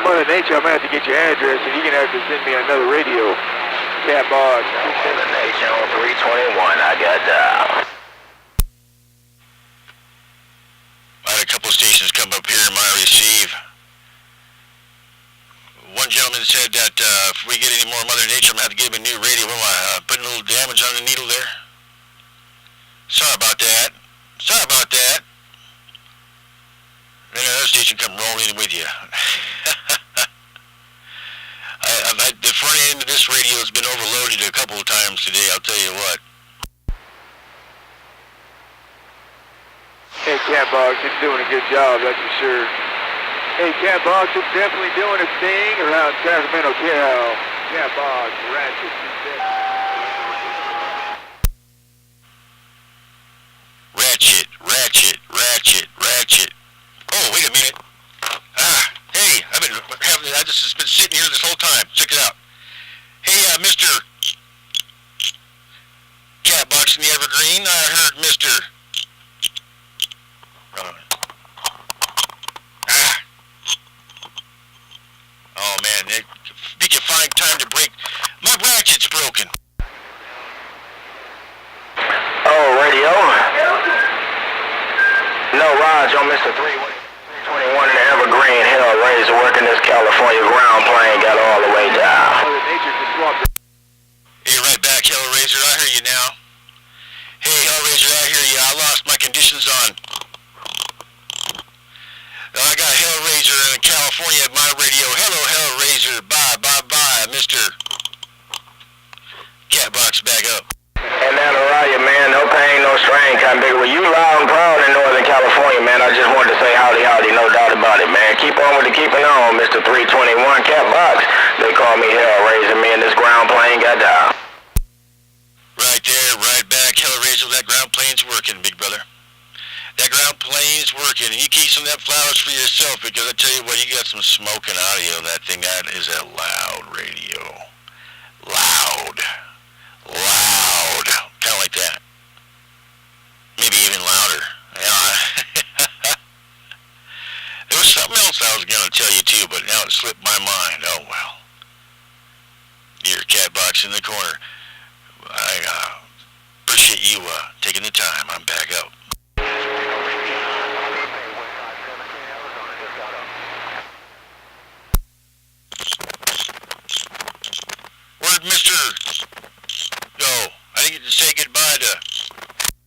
Mother Nature, I'm going to have to get your address, and you're going to have to send me another radio. Cat box. Mother Nature on 321, I got dial. I had a couple stations come up here in my receive. One gentleman said that if we get any more Mother Nature, I'm going to have to give him a new radio. What am I putting a little damage on the needle there? Sorry about that. Sorry about that. Then another station come rolling with you. The front end of this radio has been overloaded a couple of times today, I'll tell you what. Hey, Catbox, it's doing a good job, that's for sure. Hey, Catbox, it's definitely doing its thing around Sacramento, Cal. Catbox, Ratchet, Ratchet, Ratchet, Ratchet, Ratchet. Oh, wait a minute. Hey, I've just been sitting here this whole time. Check it out. Hey, Mr. Catbox in the Evergreen, I heard Mr. Oh, man, did you find time to break? My ratchet's broken. Oh, radio? No, Raj, on Mr. 321 in the Evergreen. Hellrazer working this California ground plane, got all the way down. Mother Nature just swapped it. Hey, right back, Hellrazer. I hear you now. Hey, Hellrazer, I hear you. I lost my conditions on. I got Hellrazer in California at my radio. Hello, Hellrazer. Bye, bye, bye, Mr. Catbox, back up. And that Araya, man, no pain, no strain, kind of big. Well, you loud and proud in Northern California, man. I just wanted to say howdy, howdy, no doubt about it, man. Keep on with the keeping on, Mr. 321 Catbox. They call me Hellrazer. Me and this ground plane got down. Right there, right back, Hellrazer. That ground plane's working, big brother. That ground plane's working, and you keep some of that flowers for yourself, because I tell you what, you got some smoking audio. That thing, that is a loud radio. Loud. Loud. Kind of like that. Maybe even louder. There was something else I was going to tell you too, but now it slipped my mind. Oh well. Your Catbox in the corner. I appreciate you taking the time. I'm back up. Where'd Mr. go? I didn't get to say goodbye to...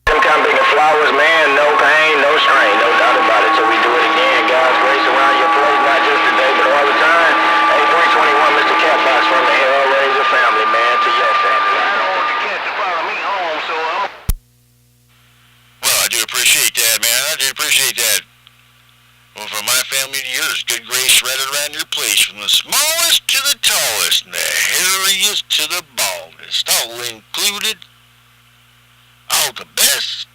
Them kind of big flowers, man, no pain, no strain, no doubt about it. So we do it again. God's grace around your place, not just today, but all the time. Hey, 321, Mr. Catbox from the Hellrazer family, man, to your family. I don't want the cat to follow me home, so I'm... Well, I do appreciate that, man. I do appreciate that. Well, from my family to yours, good grace right around your place, from the smallest to the tallest, and the hairiest to the baldest, all included, all the best,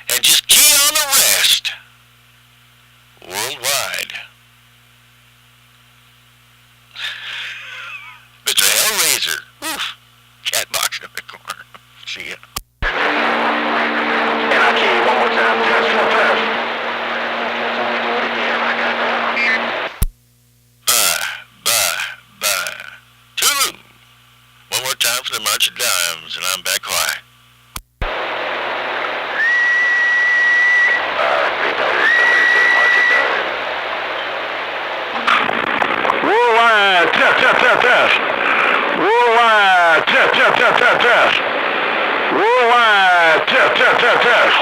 and just key on the rest, worldwide. Mr. Hellrazer, oof, Catbox in the corner. See ya. And I key you one more time, just for first. Time for the March of Dimes, and I'm back quiet. Worldwide, test, test, test, test. Worldwide, test, test, test, test, test. Worldwide, test, test, test, test.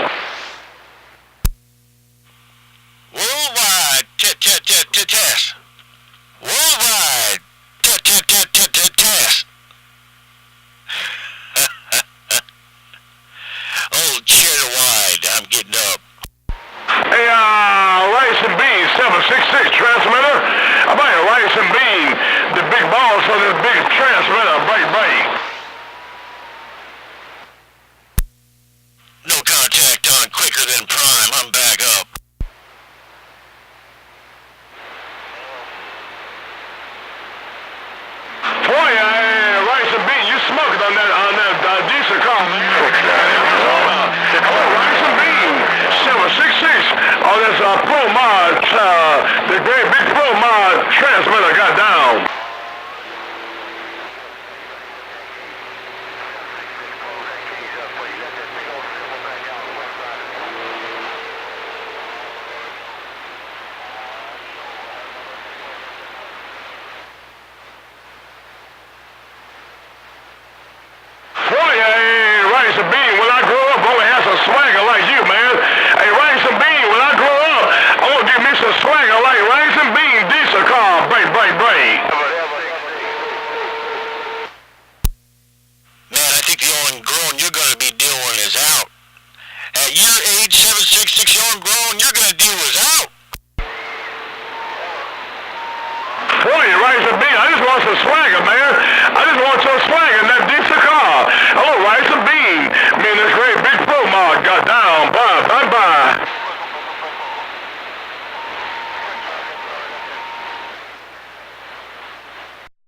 Worldwide, test, test, test, test, test. Worldwide, test, test, test, test, test, test. Oh, cheddar wide, I'm getting up. Hey, Rice and Bean 766 transmitter. I'm buying Rice and Bean, the big balls for this big transmitter. Break, break. No contact on quicker than prime. I'm back up. Boy, Rice and Bean, you smoked on that diesel car. Rice and Bean 766 on this Pro Mod, the great big Pro want some swagger, man. I just want your swagger. That